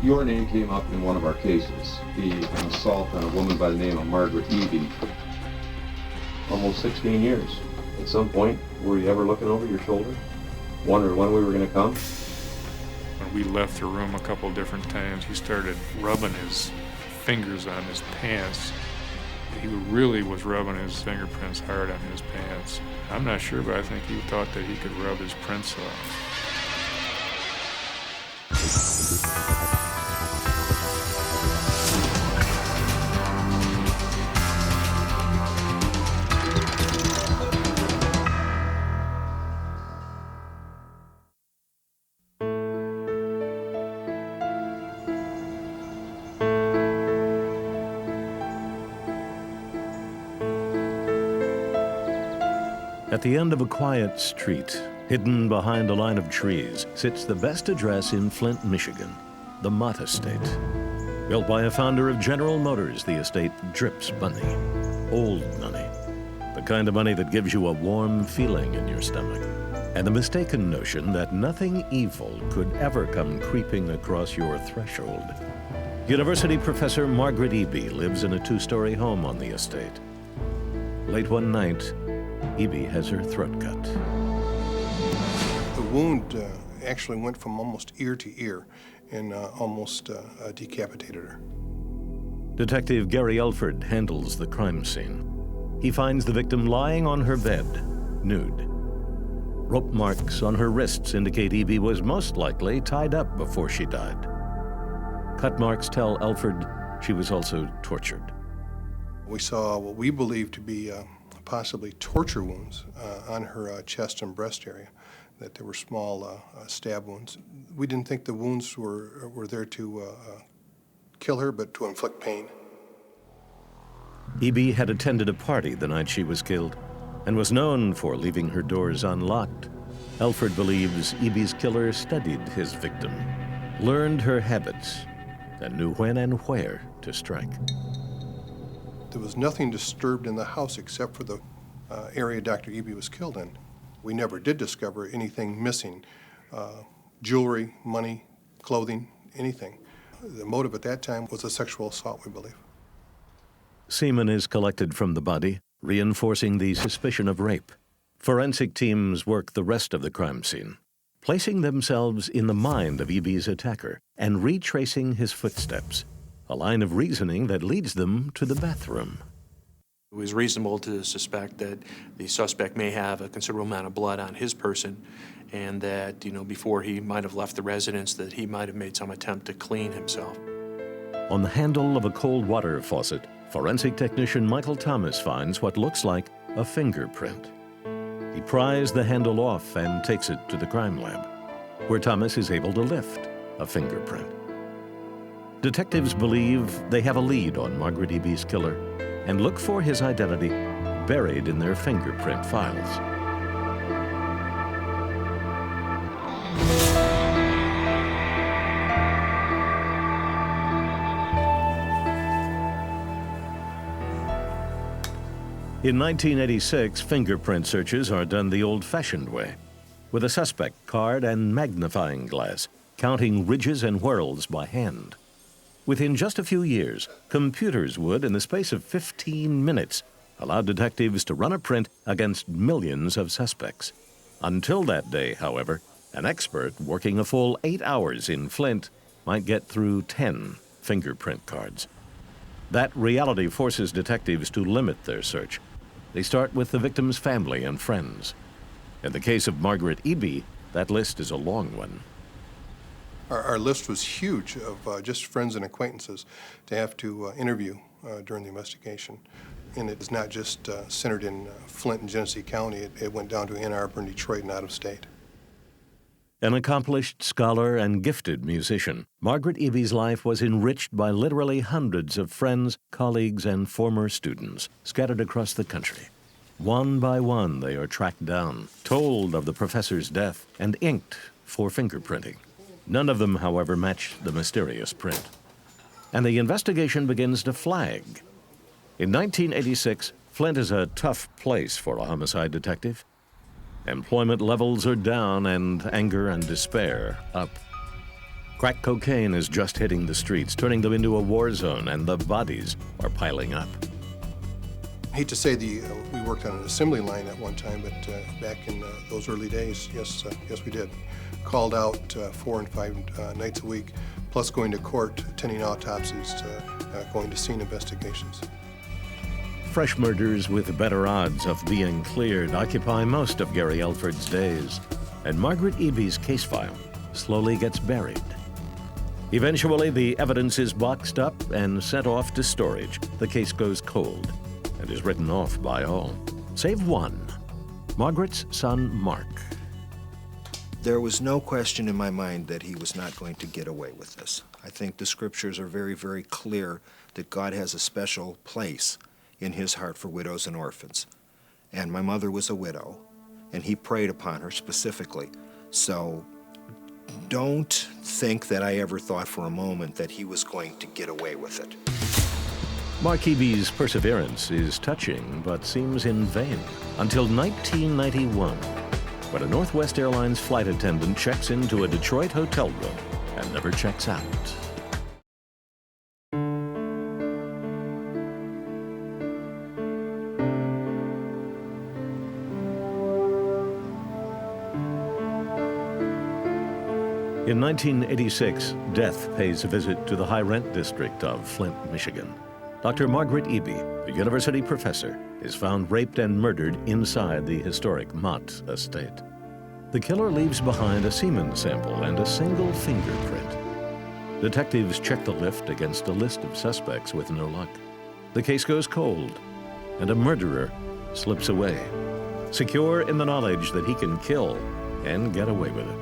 Your name came up in one of our cases, an assault on a woman by the name of Margaret Eby. Almost 16 years. At some point, were you ever looking over your shoulder? Wondering when we were going to come? When we left the room a couple different times, he started rubbing his fingers on his pants. He really was rubbing his fingerprints hard on his pants. I'm not sure, but I think he thought that he could rub his prints off. At the end of a quiet street, hidden behind a line of trees, sits the best address in Flint, Michigan, the Mott Estate. Built by a founder of General Motors, the estate drips money, old money, the kind of money that gives you a warm feeling in your stomach, and the mistaken notion that nothing evil could ever come creeping across your threshold. University professor Margaret Eby lives in a two-story home on the estate. Late one night, Eby has her throat cut. The wound actually went from almost ear to ear and almost decapitated her. Detective Gary Elford handles the crime scene. He finds the victim lying on her bed, nude. Rope marks on her wrists indicate Eby was most likely tied up before she died. Cut marks tell Elford she was also tortured. We saw what we believe to be possibly torture wounds on her chest and breast area, that there were small stab wounds. We didn't think the wounds were there to kill her, but to inflict pain. Eby had attended a party the night she was killed and was known for leaving her doors unlocked. Elford believes Eby's killer studied his victim, learned her habits, and knew when and where to strike. There was nothing disturbed in the house except for the area Dr. Eby was killed in. We never did discover anything missing, jewelry, money, clothing, anything. The motive at that time was a sexual assault, we believe. Semen is collected from the body, reinforcing the suspicion of rape. Forensic teams work the rest of the crime scene, placing themselves in the mind of Eby's attacker and retracing his footsteps, a line of reasoning that leads them to the bathroom. It was reasonable to suspect that the suspect may have a considerable amount of blood on his person, and that, before he might have left the residence, that he might have made some attempt to clean himself. On the handle of a cold water faucet, forensic technician Michael Thomas finds what looks like a fingerprint. He pries the handle off and takes it to the crime lab, where Thomas is able to lift a fingerprint. Detectives believe they have a lead on Margaret Eby's killer and look for his identity buried in their fingerprint files. In 1986, fingerprint searches are done the old-fashioned way, with a suspect card and magnifying glass, counting ridges and whorls by hand. Within just a few years, computers would, in the space of 15 minutes, allow detectives to run a print against millions of suspects. Until that day, however, an expert working a full 8 hours in Flint might get through 10 fingerprint cards. That reality forces detectives to limit their search. They start with the victim's family and friends. In the case of Margaret Eby, that list is a long one. Our list was huge of just friends and acquaintances to have to interview during the investigation. And it is not just centered in Flint and Genesee County. It went down to Ann Arbor and Detroit and out of state. An accomplished scholar and gifted musician, Margaret Eby's life was enriched by literally hundreds of friends, colleagues, and former students scattered across the country. One by one, they are tracked down, told of the professor's death, and inked for fingerprinting. None of them, however, match the mysterious print. And the investigation begins to flag. In 1986, Flint is a tough place for a homicide detective. Employment levels are down and anger and despair up. Crack cocaine is just hitting the streets, turning them into a war zone, and the bodies are piling up. I hate to say we worked on an assembly line at one time, but back in those early days, yes, we did. Called out 4 and 5 nights a week, plus going to court, attending autopsies, going to scene investigations. Fresh murders with better odds of being cleared occupy most of Gary Elford's days, and Margaret Eby's case file slowly gets buried. Eventually, the evidence is boxed up and sent off to storage. The case goes cold and is written off by all, save one, Margaret's son, Mark. There was no question in my mind that he was not going to get away with this. I think the scriptures are very, very clear that God has a special place in his heart for widows and orphans. And my mother was a widow, and he prayed upon her specifically. So don't think that I ever thought for a moment that he was going to get away with it. Mark Eby's perseverance is touching, but seems in vain until 1991, when a Northwest Airlines flight attendant checks into a Detroit hotel room and never checks out. In 1986, death pays a visit to the high-rent district of Flint, Michigan. Dr. Margaret Eby, a university professor, is found raped and murdered inside the historic Mott estate. The killer leaves behind a semen sample and a single fingerprint. Detectives check the lift against a list of suspects with no luck. The case goes cold, and a murderer slips away, secure in the knowledge that he can kill and get away with it.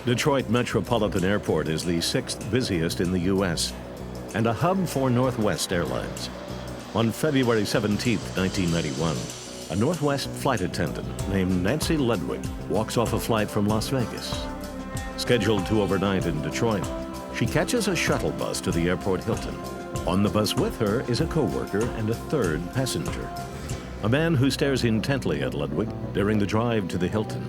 Detroit Metropolitan Airport is the 6th busiest in the U.S. and a hub for Northwest Airlines. On February 17, 1991, a Northwest flight attendant named Nancy Ludwig walks off a flight from Las Vegas. Scheduled to overnight in Detroit, she catches a shuttle bus to the airport Hilton. On the bus with her is a co-worker and a third passenger, a man who stares intently at Ludwig during the drive to the Hilton.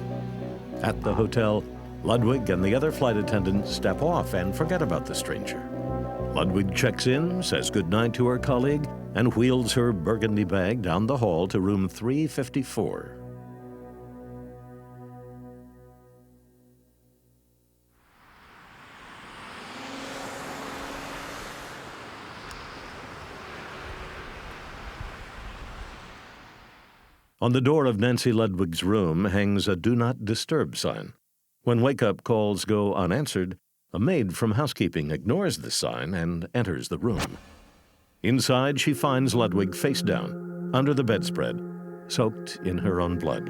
At the hotel, Ludwig and the other flight attendant step off and forget about the stranger. Ludwig checks in, says goodnight to her colleague, and wheels her burgundy bag down the hall to room 354. On the door of Nancy Ludwig's room hangs a Do Not Disturb sign. When wake-up calls go unanswered, a maid from housekeeping ignores the sign and enters the room. Inside, she finds Ludwig face down, under the bedspread, soaked in her own blood.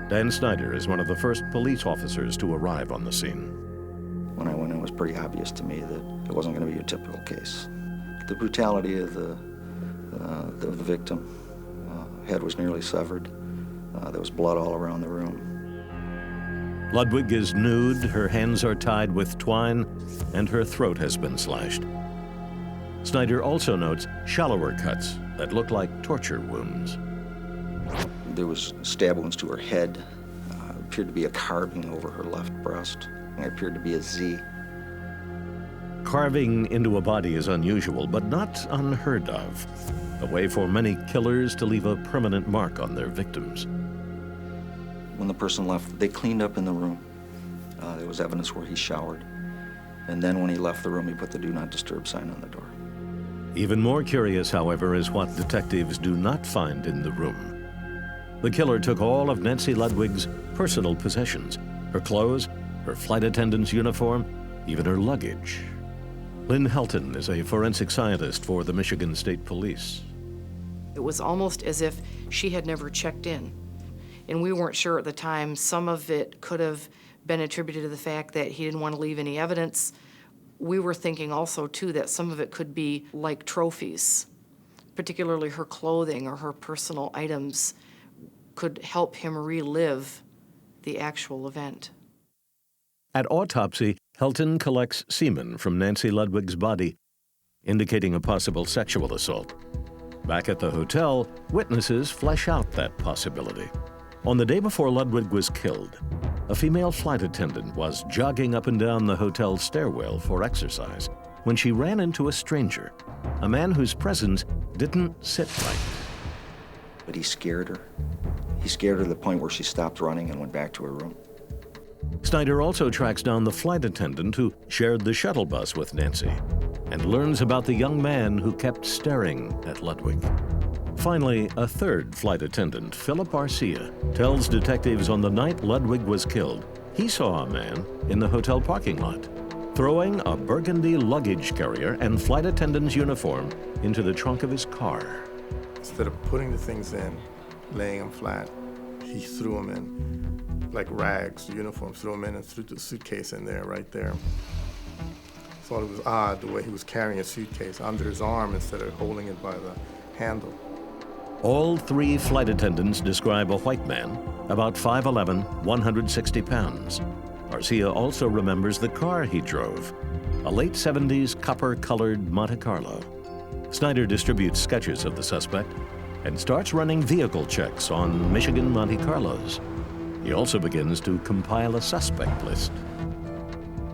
Dan Snyder is one of the first police officers to arrive on the scene. When I went in, it was pretty obvious to me that it wasn't going to be your typical case. The brutality of the victim, head was nearly severed. There was blood all around the room. Ludwig is nude, her hands are tied with twine, and her throat has been slashed. Snyder also notes shallower cuts that look like torture wounds. There was stab wounds to her head, appeared to be a carving over her left breast. It appeared to be a Z. Carving into a body is unusual, but not unheard of. A way for many killers to leave a permanent mark on their victims. When the person left, they cleaned up in the room. There was evidence where he showered. And then when he left the room, he put the Do Not Disturb sign on the door. Even more curious, however, is what detectives do not find in the room. The killer took all of Nancy Ludwig's personal possessions, her clothes, her flight attendant's uniform, even her luggage. Lynn Helton is a forensic scientist for the Michigan State Police. It was almost as if she had never checked in. And we weren't sure at the time. Some of it could have been attributed to the fact that he didn't want to leave any evidence. We were thinking also, too, that some of it could be like trophies, particularly her clothing or her personal items could help him relive the actual event. At autopsy, Helton collects semen from Nancy Ludwig's body indicating a possible sexual assault. Back at the hotel, witnesses flesh out that possibility. On the day before Ludwig was killed, a female flight attendant was jogging up and down the hotel stairwell for exercise when she ran into a stranger, a man whose presence didn't sit right. But he scared her. He scared her to the point where she stopped running and went back to her room. Snyder also tracks down the flight attendant who shared the shuttle bus with Nancy and learns about the young man who kept staring at Ludwig. Finally, a third flight attendant, Philip Arcia, tells detectives on the night Ludwig was killed, he saw a man in the hotel parking lot throwing a burgundy luggage carrier and flight attendant's uniform into the trunk of his car. Instead of putting the things in, laying them flat, he threw them in like rags, the uniform, threw them in and threw the suitcase in there, right there. Thought it was odd the way he was carrying a suitcase under his arm instead of holding it by the handle. All three flight attendants describe a white man, about 5'11", 160 pounds. Arcia also remembers the car he drove, a late 70s copper-colored Monte Carlo. Snyder distributes sketches of the suspect and starts running vehicle checks on Michigan Monte Carlos. He also begins to compile a suspect list.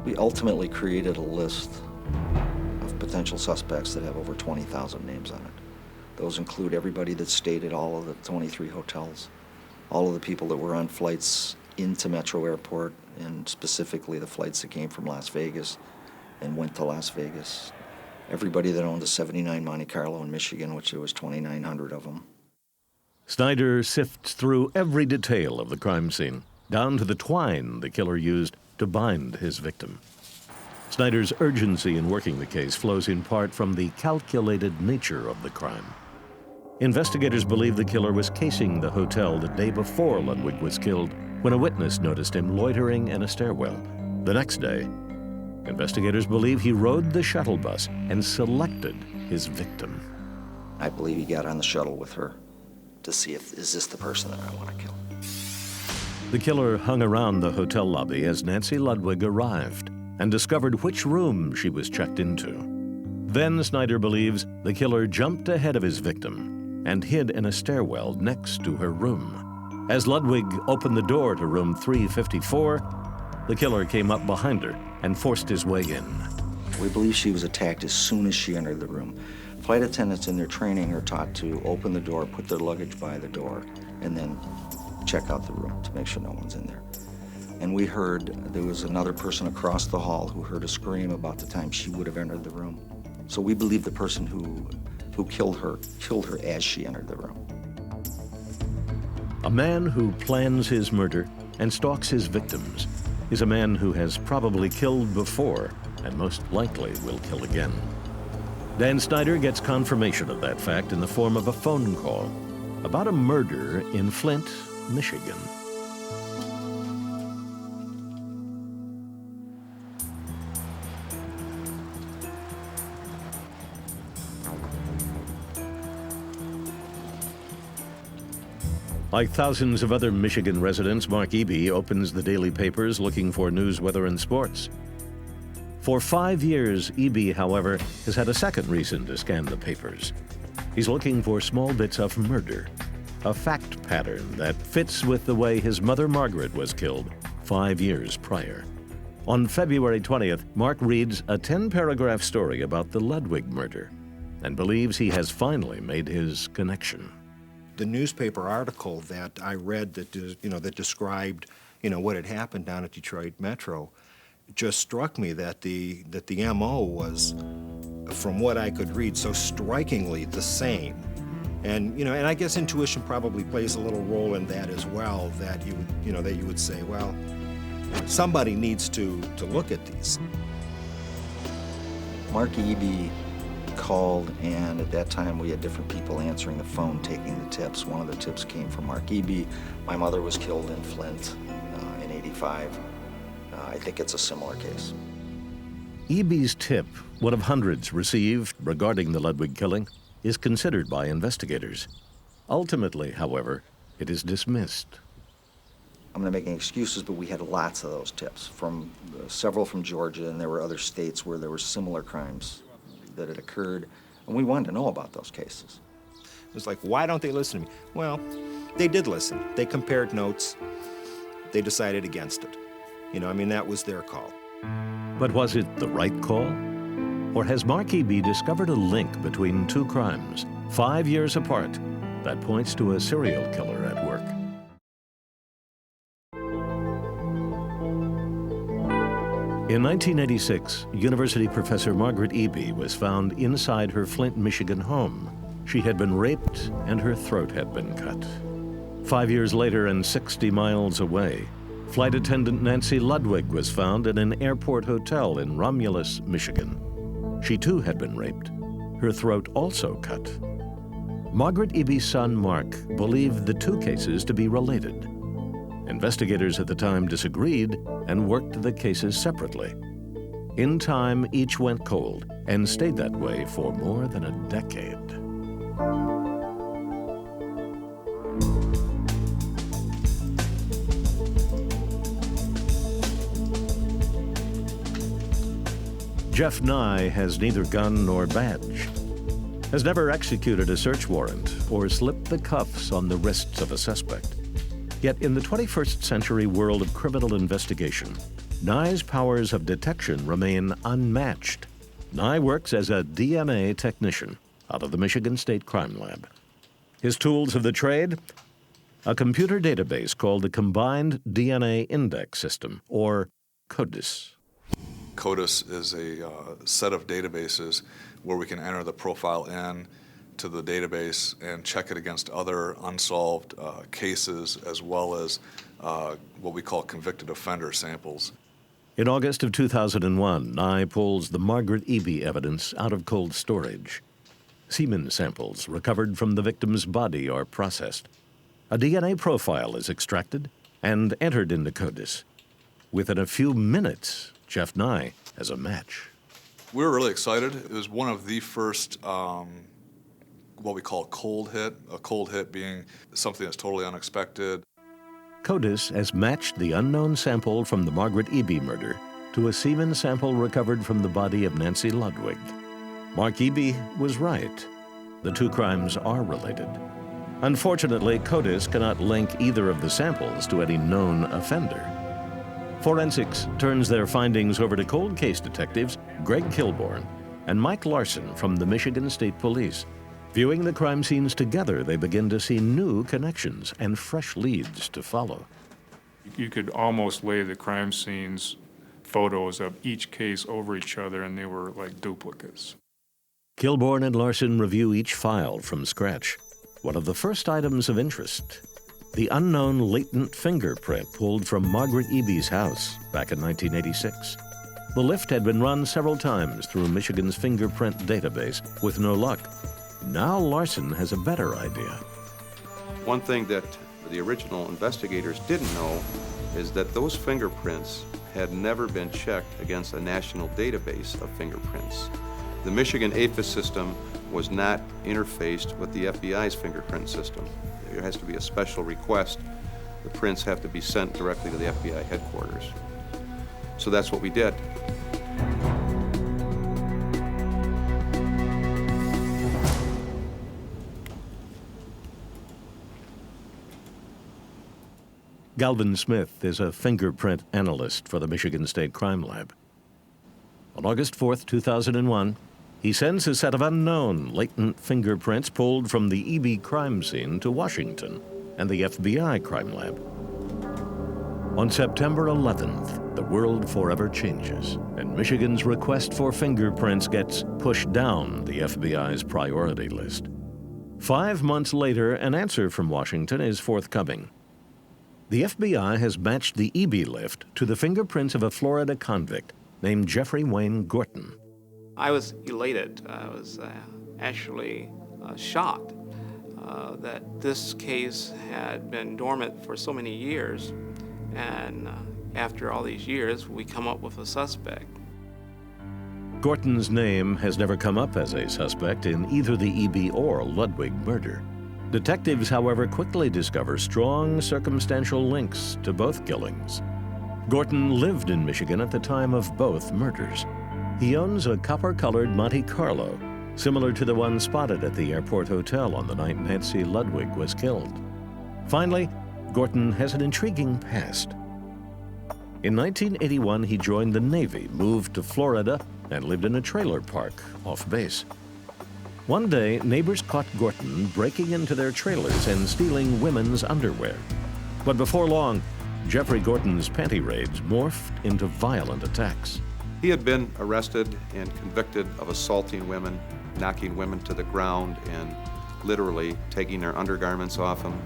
We ultimately created a list of potential suspects that have over 20,000 names on it. Those include everybody that stayed at all of the 23 hotels, all of the people that were on flights into Metro Airport, and specifically the flights that came from Las Vegas and went to Las Vegas. Everybody that owned a 79 Monte Carlo in Michigan, which there was 2,900 of them. Snyder sifts through every detail of the crime scene, down to the twine the killer used to bind his victim. Snyder's urgency in working the case flows in part from the calculated nature of the crime. Investigators believe the killer was casing the hotel the day before Ludwig was killed when a witness noticed him loitering in a stairwell. The next day, investigators believe he rode the shuttle bus and selected his victim. I believe he got on the shuttle with her to see if, is this the person that I want to kill? The killer hung around the hotel lobby as Nancy Ludwig arrived and discovered which room she was checked into. Then Snyder believes the killer jumped ahead of his victim and hid in a stairwell next to her room. As Ludwig opened the door to room 354, the killer came up behind her and forced his way in. We believe she was attacked as soon as she entered the room. Flight attendants in their training are taught to open the door, put their luggage by the door, and then check out the room to make sure no one's in there. And we heard there was another person across the hall who heard a scream about the time she would have entered the room. So we believe the person who killed her as she entered the room. A man who plans his murder and stalks his victims is a man who has probably killed before and most likely will kill again. Dan Snyder gets confirmation of that fact in the form of a phone call about a murder in Flint, Michigan. Like thousands of other Michigan residents, Mark Eby opens the daily papers looking for news, weather, and sports. For 5 years, Eby, however, has had a second reason to scan the papers. He's looking for small bits of murder, a fact pattern that fits with the way his mother Margaret was killed 5 years prior. On February 20th, Mark reads a 10-paragraph story about the Ludwig murder and believes he has finally made his connection. The newspaper article that I read that described what had happened down at Detroit Metro just struck me that the MO was, from what I could read, so strikingly the same. And and I guess intuition probably plays a little role in that as well. That you would say, well, somebody needs to look at these. Mark Eby called, and at that time we had different people answering the phone, taking the tips. One of the tips came from Mark Eby. My mother was killed in Flint in '85. I think it's a similar case. Eby's tip, one of hundreds received regarding the Ludwig killing, is considered by investigators. Ultimately, however, it is dismissed. I'm not making excuses, but we had lots of those tips, from several from Georgia, and there were other states where there were similar crimes that had occurred, and we wanted to know about those cases. It was like, why don't they listen to me? Well, they did listen. They compared notes. They decided against it. You know, I mean, that was their call. But was it the right call? Or has Mark Eby discovered a link between two crimes, 5 years apart, that points to a serial killer at work? In 1986, University professor Margaret Eby was found inside her Flint, Michigan home. She had been raped and her throat had been cut. 5 years later and 60 miles away, flight attendant Nancy Ludwig was found in an airport hotel in Romulus, Michigan. She too had been raped, her throat also cut. Margaret Eby's son, Mark, believed the two cases to be related. Investigators at the time disagreed and worked the cases separately. In time, each went cold and stayed that way for more than a decade. Jeff Nye has neither gun nor badge, has never executed a search warrant or slipped the cuffs on the wrists of a suspect. Yet in the 21st century world of criminal investigation, Nye's powers of detection remain unmatched. Nye works as a DNA technician out of the Michigan State Crime Lab. His tools of the trade? A computer database called the Combined DNA Index System, or CODIS. CODIS is a set of databases where we can enter the profile in to the database and check it against other unsolved cases, as well as what we call convicted offender samples. In August of 2001, Nye pulls the Margaret Eby evidence out of cold storage. Semen samples recovered from the victim's body are processed. A DNA profile is extracted and entered into CODIS. Within a few minutes, Jeff Nye has a match. We were really excited. It was one of the first what we call a cold hit being something that's totally unexpected. CODIS has matched the unknown sample from the Margaret Eby murder to a semen sample recovered from the body of Nancy Ludwig. Mark Eby was right. The two crimes are related. Unfortunately, CODIS cannot link either of the samples to any known offender. Forensics turns their findings over to cold case detectives Greg Kilborn and Mike Larson from the Michigan State Police. Viewing the crime scenes together, they begin to see new connections and fresh leads to follow. You could almost lay the crime scenes photos of each case over each other, and they were like duplicates. Kilborn and Larson review each file from scratch. One of the first items of interest, the unknown latent fingerprint pulled from Margaret Eby's house back in 1986. The lift had been run several times through Michigan's fingerprint database with no luck. Now Larson has a better idea. One thing that the original investigators didn't know is that those fingerprints had never been checked against a national database of fingerprints. The Michigan APHIS system was not interfaced with the FBI's fingerprint system. There has to be a special request. The prints have to be sent directly to the FBI headquarters. So that's what we did. Galvin Smith is a fingerprint analyst for the Michigan State Crime Lab. On August 4th, 2001, he sends a set of unknown latent fingerprints pulled from the Eby crime scene to Washington and the FBI Crime Lab. On September 11th, the world forever changes, and Michigan's request for fingerprints gets pushed down the FBI's priority list. 5 months later, an answer from Washington is forthcoming. The FBI has matched the Eby lift to the fingerprints of a Florida convict named Jeffrey Wayne Gorton. I was elated. I was actually shocked that this case had been dormant for so many years, and after all these years, we come up with a suspect. Gorton's name has never come up as a suspect in either the Eby or Ludwig murder. Detectives, however, quickly discover strong circumstantial links to both killings. Gorton lived in Michigan at the time of both murders. He owns a copper-colored Monte Carlo, similar to the one spotted at the airport hotel on the night Nancy Ludwig was killed. Finally, Gorton has an intriguing past. In 1981, he joined the Navy, moved to Florida, and lived in a trailer park off base. One day, neighbors caught Gorton breaking into their trailers and stealing women's underwear. But before long, Jeffrey Gorton's panty raids morphed into violent attacks. He had been arrested and convicted of assaulting women, knocking women to the ground, and literally taking their undergarments off them.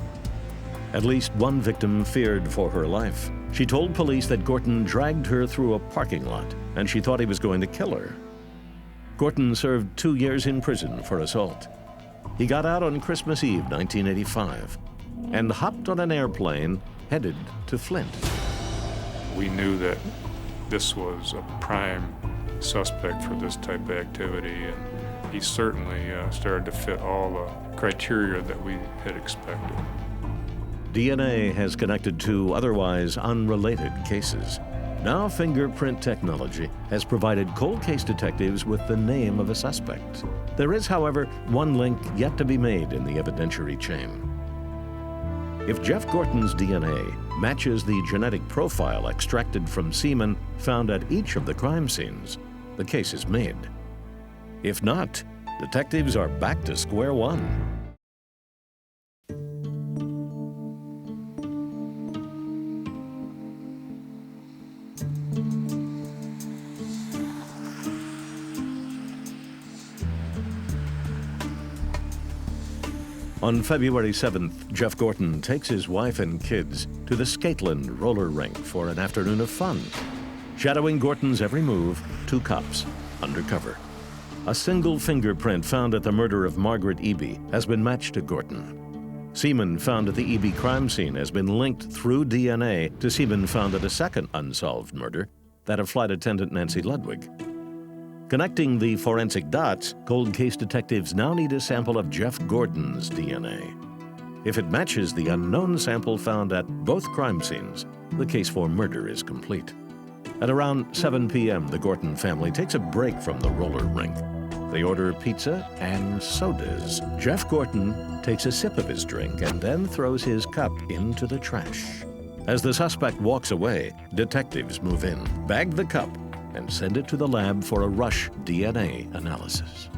At least one victim feared for her life. She told police that Gorton dragged her through a parking lot, and she thought he was going to kill her. Gorton served 2 years in prison for assault. He got out on Christmas Eve, 1985, and hopped on an airplane headed to Flint. We knew that this was a prime suspect for this type of activity, and he certainly started to fit all the criteria that we had expected. DNA has connected two otherwise unrelated cases. Now fingerprint technology has provided cold case detectives with the name of a suspect. There is, however, one link yet to be made in the evidentiary chain. If Jeff Gorton's DNA matches the genetic profile extracted from semen found at each of the crime scenes, the case is made. If not, detectives are back to square one. On February 7th, Jeff Gorton takes his wife and kids to the Skateland roller rink for an afternoon of fun. Shadowing Gorton's every move, two cops, undercover. A single fingerprint found at the murder of Margaret Eby has been matched to Gorton. Semen found at the Eby crime scene has been linked through DNA to semen found at a second unsolved murder, that of flight attendant Nancy Ludwig. Connecting the forensic dots, cold case detectives now need a sample of Jeff Gorton's DNA. If it matches the unknown sample found at both crime scenes, the case for murder is complete. At around 7 p.m., the Gorton family takes a break from the roller rink. They order pizza and sodas. Jeff Gorton takes a sip of his drink and then throws his cup into the trash. As the suspect walks away, detectives move in, bag the cup, and send it to the lab for a rush DNA analysis.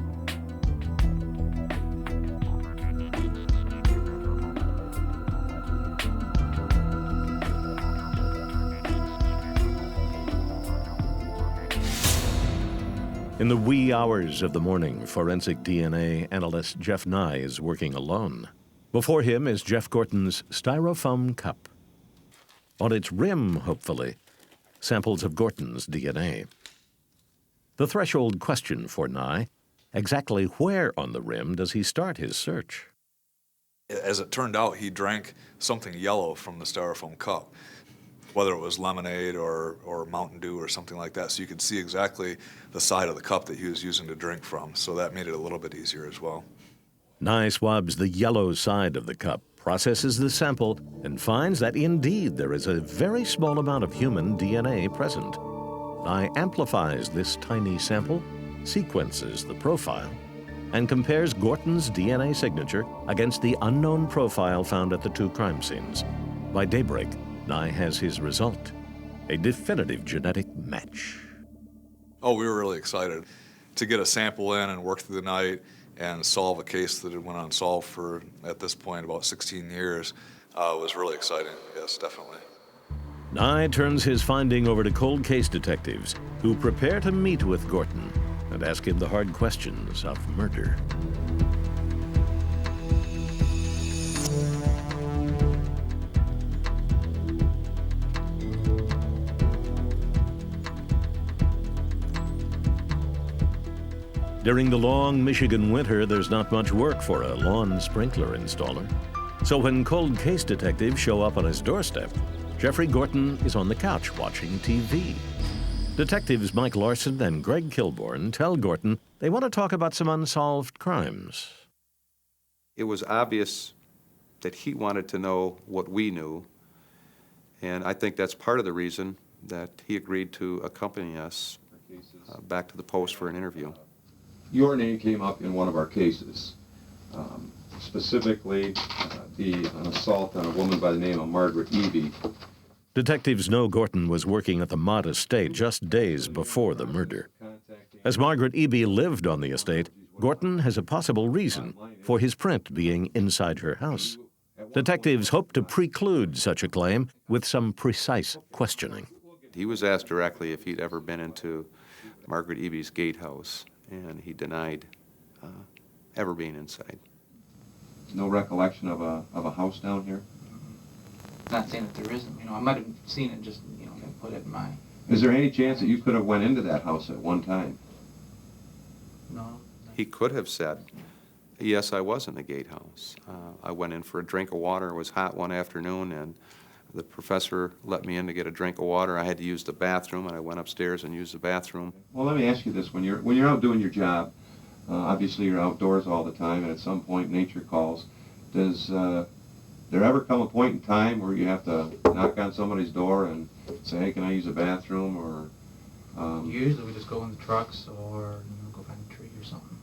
In the wee hours of the morning, forensic DNA analyst Jeff Nye is working alone. Before him is Jeff Gorton's styrofoam cup. On its rim, hopefully, samples of Gorton's DNA. The threshold question for Nye, exactly where on the rim does he start his search? As it turned out, he drank something yellow from the styrofoam cup, whether it was lemonade or Mountain Dew or something like that, so you could see exactly the side of the cup that he was using to drink from, so that made it a little bit easier as well. Nye swabs the yellow side of the cup, processes the sample, and finds that indeed there is a very small amount of human DNA present. Nye amplifies this tiny sample, sequences the profile, and compares Gorton's DNA signature against the unknown profile found at the two crime scenes. By daybreak, Nye has his result, a definitive genetic match. Oh, we were really excited to get a sample in and work through the night and solve a case that had went unsolved for, at this point, about 16 years. Was really exciting, yes, definitely. Nye turns his finding over to cold case detectives, who prepare to meet with Gorton and ask him the hard questions of murder. During the long Michigan winter, there's not much work for a lawn sprinkler installer. So when cold case detectives show up on his doorstep, Jeffrey Gorton is on the couch watching TV. Detectives Mike Larson and Greg Kilborn tell Gorton they want to talk about some unsolved crimes. It was obvious that he wanted to know what we knew, and I think that's part of the reason that he agreed to accompany us. back to the post for an interview. Your name came up in one of our cases, specifically an assault on a woman by the name of Margaret Eby. Detectives know Gorton was working at the Mott estate just days before the murder. As Margaret Eby lived on the estate, Gorton has a possible reason for his print being inside her house. Detectives hope to preclude such a claim with some precise questioning. He was asked directly if he'd ever been into Margaret Eby's gatehouse, and he denied ever being inside. No recollection of a house down here? Not saying that there isn't, I might have seen it, just, put it in my... Is there any chance that you could have went into that house at one time? No. He could have said, yes, I was in the gatehouse. I went in for a drink of water. It was hot one afternoon, and the professor let me in to get a drink of water. I had to use the bathroom, and I went upstairs and used the bathroom. Well, let me ask you this. When you're out doing your job, obviously you're outdoors all the time, and at some point nature calls. Does there ever come a point in time where you have to knock on somebody's door and say, hey, can I use a bathroom, or... Usually we just go in the trucks or go find a tree or something.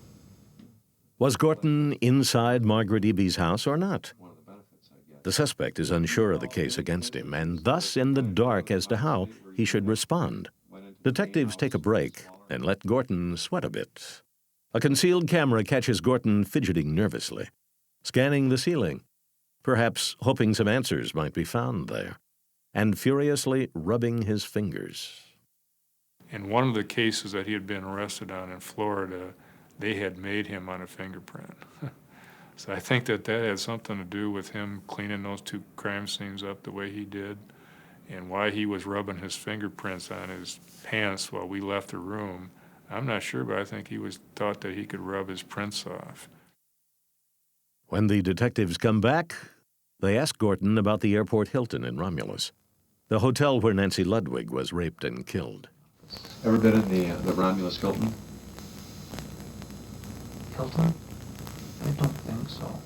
Was Gorton inside Margaret Eby's house or not? The suspect is unsure of the case against him and thus in the dark as to how he should respond. Detectives take a break and let Gorton sweat a bit. A concealed camera catches Gorton fidgeting nervously, scanning the ceiling, perhaps hoping some answers might be found there, and furiously rubbing his fingers. In one of the cases that he had been arrested on in Florida, they had made him on a fingerprint. So I think that had something to do with him cleaning those two crime scenes up the way he did, and why he was rubbing his fingerprints on his pants while we left the room. I'm not sure, but I think he was thought that he could rub his prints off. When the detectives come back, they ask Gorton about the airport Hilton in Romulus, the hotel where Nancy Ludwig was raped and killed. Ever been in the Romulus Hilton? Hilton? I don't think so.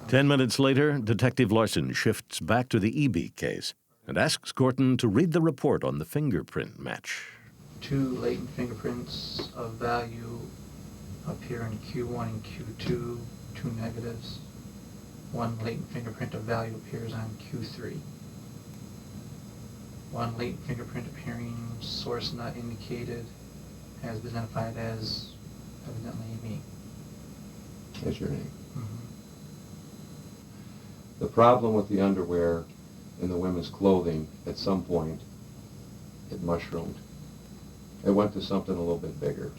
10 minutes later, Detective Larson shifts back to the Eby case and asks Gorton to read the report on the fingerprint match. 2 latent fingerprints of value appear in Q1 and Q2, 2 negatives. 1 latent fingerprint of value appears on Q3. 1 latent fingerprint appearing, source not indicated, has been identified as evidently me. That's your name. Mm-hmm. The problem with the underwear in the women's clothing, at some point, it mushroomed. It went to something a little bit bigger,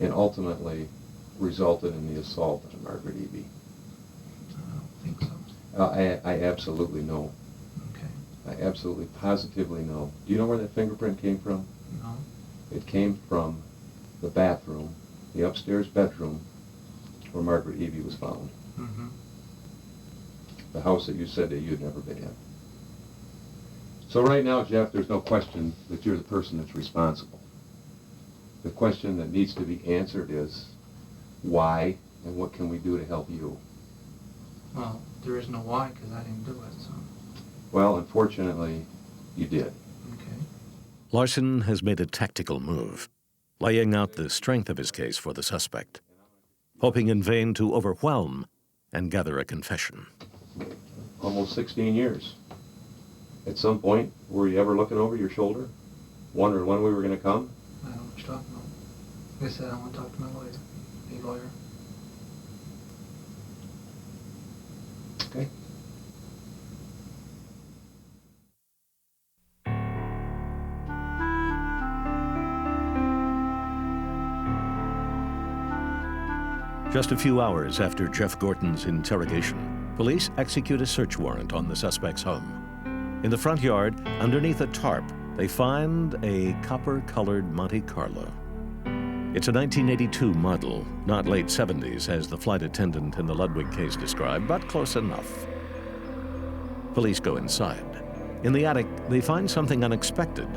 and ultimately resulted in the assault on Margaret Eby. I don't think so. I absolutely know. Okay. I absolutely, positively know. Do you know where that fingerprint came from? No. It came from the bathroom, the upstairs bedroom, where Margaret Eby was found. Mm-hmm. The house that you said that you'd never been in. So right now, Jeff, there's no question that you're the person that's responsible. The question that needs to be answered is why, and what can we do to help you? Well, there is no why, because I didn't do it, so... Well, unfortunately, you did. Okay. Larson has made a tactical move, laying out the strength of his case for the suspect, hoping in vain to overwhelm and gather a confession. Almost 16 years. At some point, were you ever looking over your shoulder, wondering when we were going to come? I don't know what you're talking about. Like I said, I want to talk to my lawyer. A lawyer. Okay. Just a few hours after Jeff Gorton's interrogation, police execute a search warrant on the suspect's home. In the front yard, underneath a tarp, they find a copper-colored Monte Carlo. It's a 1982 model, not late 70s, as the flight attendant in the Ludwig case described, but close enough. Police go inside. In the attic, they find something unexpected.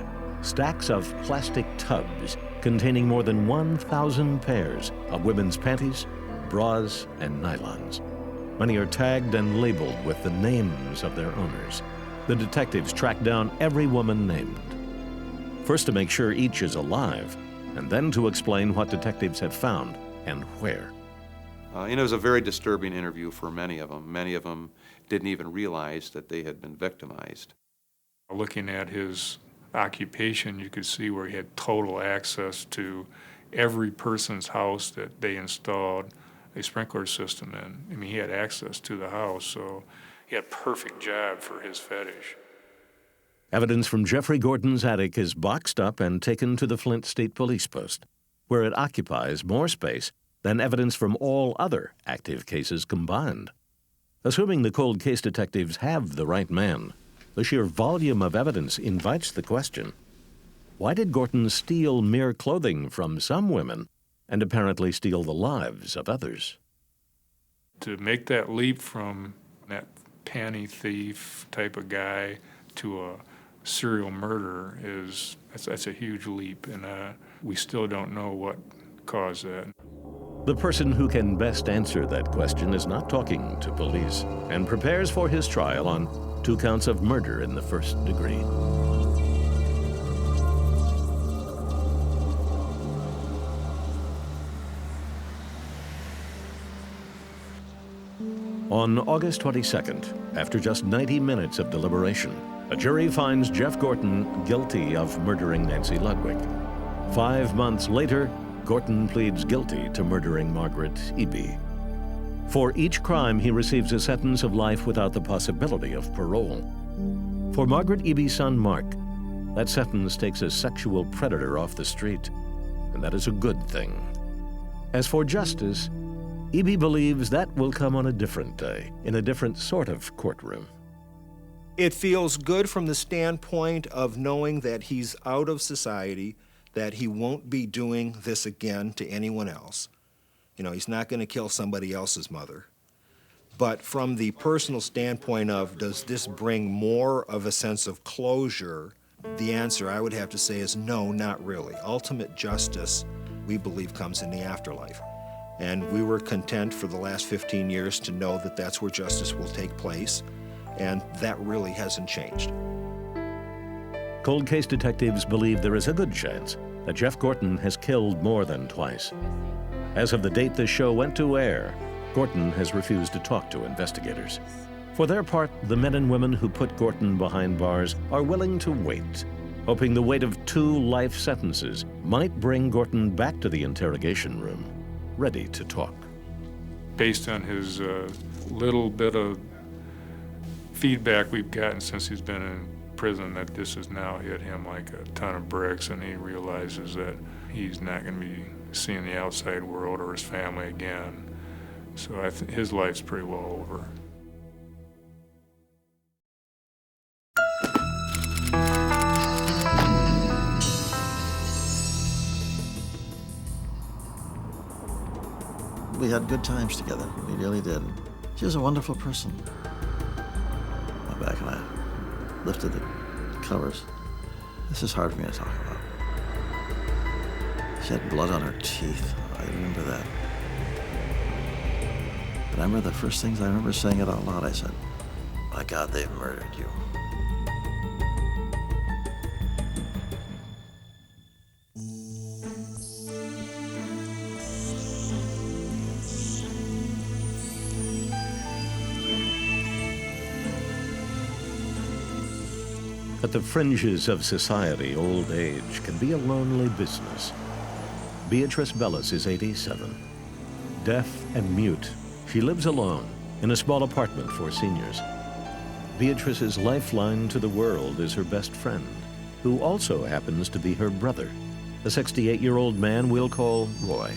Stacks of plastic tubs containing more than 1,000 pairs of women's panties, bras, and nylons. Many are tagged and labeled with the names of their owners. The detectives track down every woman named. First, to make sure each is alive, and then to explain what detectives have found and where. And it was a very disturbing interview for many of them. Many of them didn't even realize that they had been victimized. Looking at his occupation, you could see where he had total access to every person's house that they installed a sprinkler system in. I mean, he had access to the house, so he had a perfect job for his fetish. Evidence from Jeffrey Gordon's attic is boxed up and taken to the Flint State Police Post, where it occupies more space than evidence from all other active cases combined. Assuming the cold case detectives have the right man, the sheer volume of evidence invites the question: why did Gorton steal mere clothing from some women and apparently steal the lives of others? To make that leap from that panty thief type of guy to a serial murderer that's a huge leap, and we still don't know what caused that. The person who can best answer that question is not talking to police and prepares for his trial on 2 counts of murder in the first degree. On August 22nd, after just 90 minutes of deliberation, a jury finds Jeff Gorton guilty of murdering Nancy Ludwig. 5 months later, Gorton pleads guilty to murdering Margaret Eby. For each crime, he receives a sentence of life without the possibility of parole. For Margaret Eby's son, Mark, that sentence takes a sexual predator off the street, and that is a good thing. As for justice, Eby believes that will come on a different day, in a different sort of courtroom. It feels good from the standpoint of knowing that he's out of society, that he won't be doing this again to anyone else. You know, he's not going to kill somebody else's mother. But from the personal standpoint of, does this bring more of a sense of closure? The answer, I would have to say, is no, not really. Ultimate justice, we believe, comes in the afterlife. And we were content for the last 15 years to know that that's where justice will take place, and that really hasn't changed. Cold case detectives believe there is a good chance that Jeff Gorton has killed more than twice. As of the date this show went to air, Gorton has refused to talk to investigators. For their part, the men and women who put Gorton behind bars are willing to wait, hoping the weight of 2 life sentences might bring Gorton back to the interrogation room, ready to talk. Based on his little bit of feedback we've gotten since he's been in prison, that this has now hit him like a ton of bricks, and he realizes that he's not going to be seeing the outside world or his family again. So his life's pretty well over. We had good times together. We really did. She was a wonderful person. Went back and I lifted the covers. This is hard for me to talk about. She had blood on her teeth. I remember that. But I remember the first things I remember saying it out loud. I said, "My God, they've murdered you." At the fringes of society, old age can be a lonely business. Beatrice Bellis is 87. Deaf and mute, she lives alone in a small apartment for seniors. Beatrice's lifeline to the world is her best friend, who also happens to be her brother, a 68-year-old man we'll call Roy.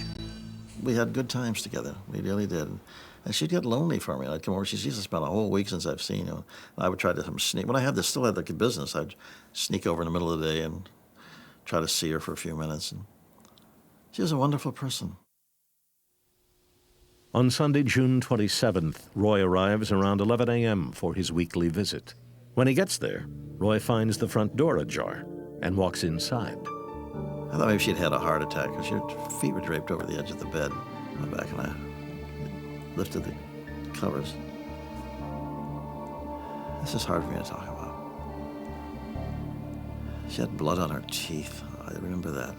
We had good times together. We really did. And she'd get lonely for me. I'd come over. She used to spend a whole week since I've seen her. I would try to sneak. When I had this, still had like a business, I'd sneak over in the middle of the day and try to see her for a few minutes. And she was a wonderful person. On Sunday, June 27th, Roy arrives around 11 a.m. for his weekly visit. When he gets there, Roy finds the front door ajar and walks inside. I thought maybe she'd had a heart attack because her feet were draped over the edge of the bed. I went back and I lifted the covers. This is hard for me to talk about. She had blood on her teeth. I remember that.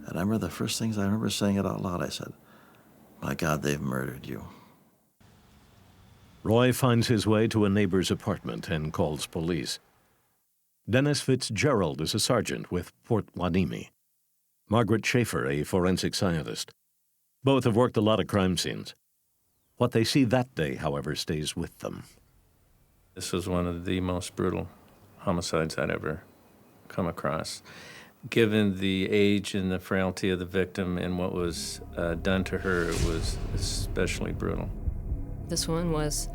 And I remember the first things I remember saying it out loud, I said, "My God, they've murdered you." Roy finds his way to a neighbor's apartment and calls police. Dennis Fitzgerald is a sergeant with Port Hueneme. Margaret Schaefer, a forensic scientist. Both have worked a lot of crime scenes. What they see that day, however, stays with them. This was one of the most brutal homicides I'd ever come across. Given the age and the frailty of the victim and what was done to her, it was especially brutal. This woman was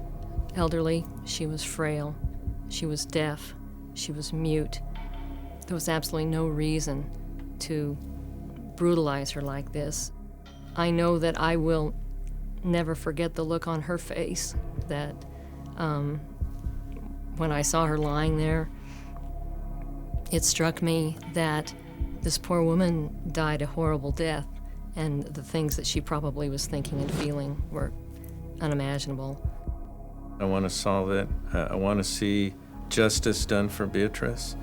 elderly, she was frail, she was deaf, she was mute. There was absolutely no reason to brutalize her like this. I know that I will never forget the look on her face that when I saw her lying there, it struck me that this poor woman died a horrible death, and the things that she probably was thinking and feeling were unimaginable. I want to solve it. I want to see justice done for Beatrice.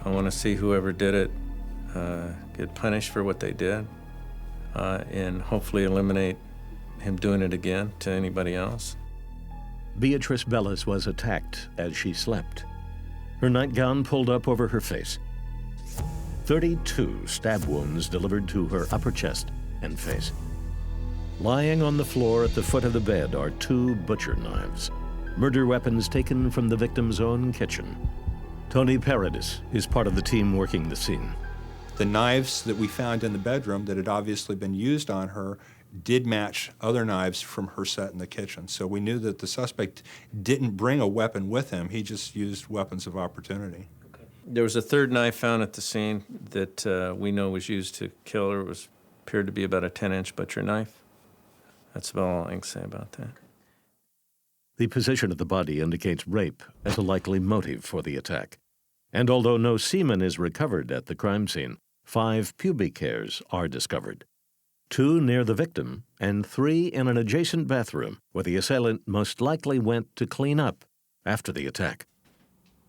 I want to see whoever did it get punished for what they did, and hopefully eliminate him doing it again to anybody else. Beatrice Bellis was attacked as she slept. Her nightgown pulled up over her face. 32 stab wounds delivered to her upper chest and face. Lying on the floor at the foot of the bed are 2 butcher knives, murder weapons taken from the victim's own kitchen. Tony Paradis is part of the team working the scene. The knives that we found in the bedroom that had obviously been used on her did match other knives from her set in the kitchen. So we knew that the suspect didn't bring a weapon with him. He just used weapons of opportunity. There was a third knife found at the scene that we know was used to kill her. It appeared to be about a 10-inch butcher knife. That's about all I can say about that. The position of the body indicates rape as a likely motive for the attack. And although no semen is recovered at the crime scene, 5 pubic hairs are discovered. 2 near the victim and 3 in an adjacent bathroom where the assailant most likely went to clean up after the attack.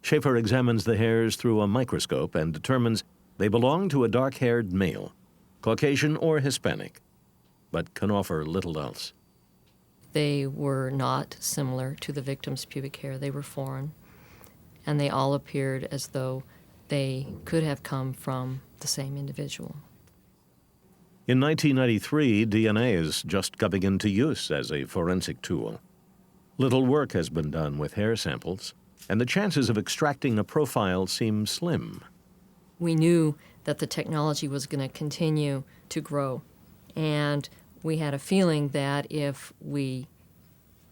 Schaefer examines the hairs through a microscope and determines they belong to a dark-haired male, Caucasian or Hispanic, but can offer little else. They were not similar to the victim's pubic hair. They were foreign, and they all appeared as though they could have come from the same individual. In 1993, DNA is just coming into use as a forensic tool. Little work has been done with hair samples, and the chances of extracting a profile seem slim. We knew that the technology was going to continue to grow, and we had a feeling that if we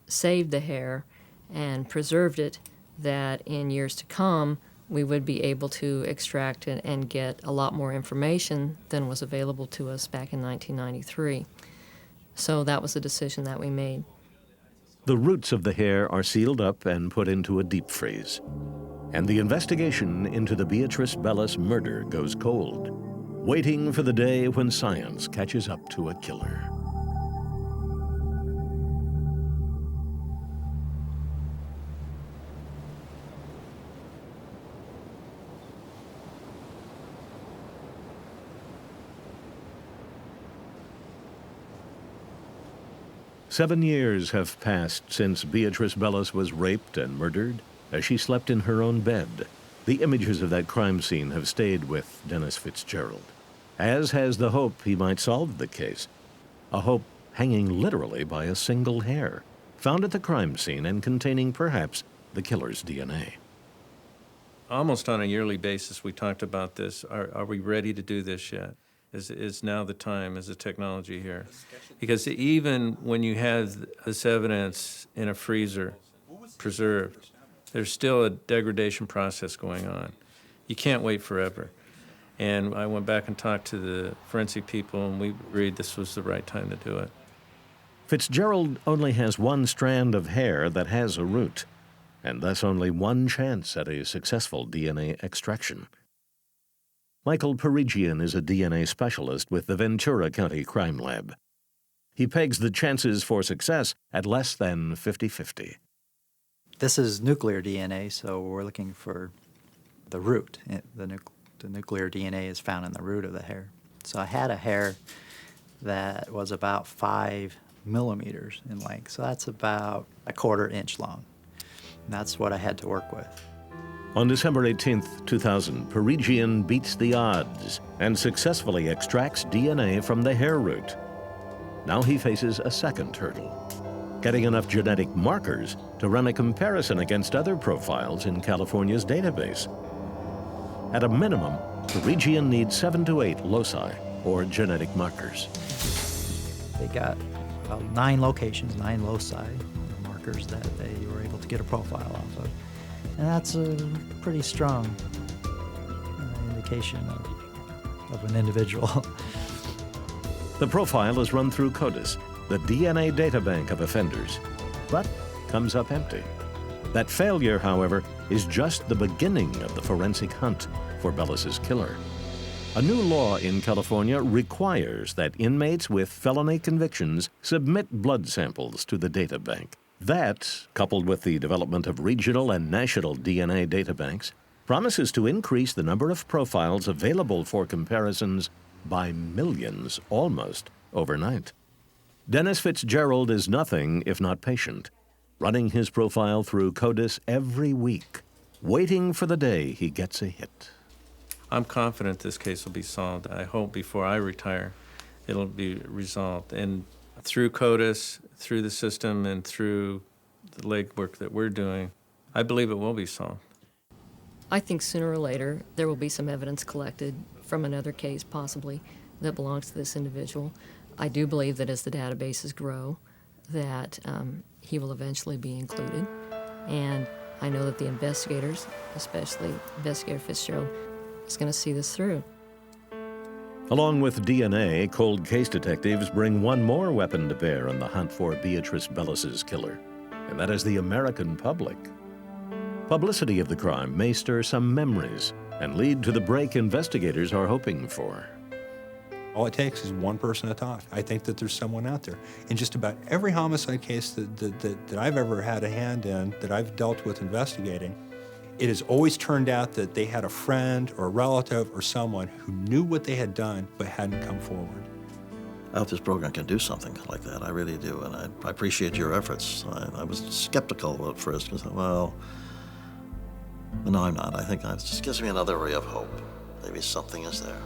saved the hair and preserved it, that in years to come, we would be able to extract it and get a lot more information than was available to us back in 1993. So that was the decision that we made. The roots of the hair are sealed up and put into a deep freeze. And the investigation into the Beatrice Bellis murder goes cold, waiting for the day when science catches up to a killer. Seven years have passed since Beatrice Bellis was raped and murdered as she slept in her own bed. The images of that crime scene have stayed with Dennis Fitzgerald, as has the hope he might solve the case, a hope hanging literally by a single hair, found at the crime scene and containing perhaps the killer's DNA. Almost on a yearly basis, we talked about this. Are we ready to do this yet? Is now the time? Is the technology here? Because even when you have this evidence in a freezer, preserved, there's still a degradation process going on. You can't wait forever. And I went back and talked to the forensic people, and we agreed this was the right time to do it. Fitzgerald only has one strand of hair that has a root, and thus only one chance at a successful DNA extraction. Michael Perigian is a DNA specialist with the Ventura County Crime Lab. He pegs the chances for success at less than 50-50. This is nuclear DNA, so we're looking for the root. The nuclear DNA is found in the root of the hair. So I had a hair that was about 5 millimeters in length. So that's about a 1/4 inch long. And that's what I had to work with. On December 18, 2000, Parisian beats the odds and successfully extracts DNA from the hair root. Now he faces a second hurdle, getting enough genetic markers to run a comparison against other profiles in California's database. At a minimum, Parisian needs 7 to 8 loci, or genetic markers. They got 9 locations, 9 loci, markers that they were able to get a profile off of. And that's a pretty strong indication of an individual. The profile is run through CODIS, the DNA databank of offenders, but comes up empty. That failure, however, is just the beginning of the forensic hunt for Bellis's killer. A new law in California requires that inmates with felony convictions submit blood samples to the databank. That, coupled with the development of regional and national DNA databanks, promises to increase the number of profiles available for comparisons by millions almost overnight. Dennis Fitzgerald is nothing if not patient, running his profile through CODIS every week, waiting for the day he gets a hit. I'm confident this case will be solved. I hope before I retire it'll be resolved. And through CODIS, through the system, and through the legwork that we're doing, I believe it will be solved. I think sooner or later there will be some evidence collected from another case, possibly, that belongs to this individual. I do believe that as the databases grow, that he will eventually be included. And I know that the investigators, especially Investigator Fitzgerald, is going to see this through. Along with DNA, cold case detectives bring one more weapon to bear on the hunt for Beatrice Bellis's killer, and that is the American public. Publicity of the crime may stir some memories and lead to the break investigators are hoping for. All it takes is one person to talk. I think that there's someone out there. In just about every homicide case that I've ever had a hand in, that I've dealt with investigating, it has always turned out that they had a friend or a relative or someone who knew what they had done but hadn't come forward. I hope this program can do something like that. I really do, and I appreciate your efforts. I was skeptical at first because, well, no, I'm not. I think that just gives me another ray of hope. Maybe something is there.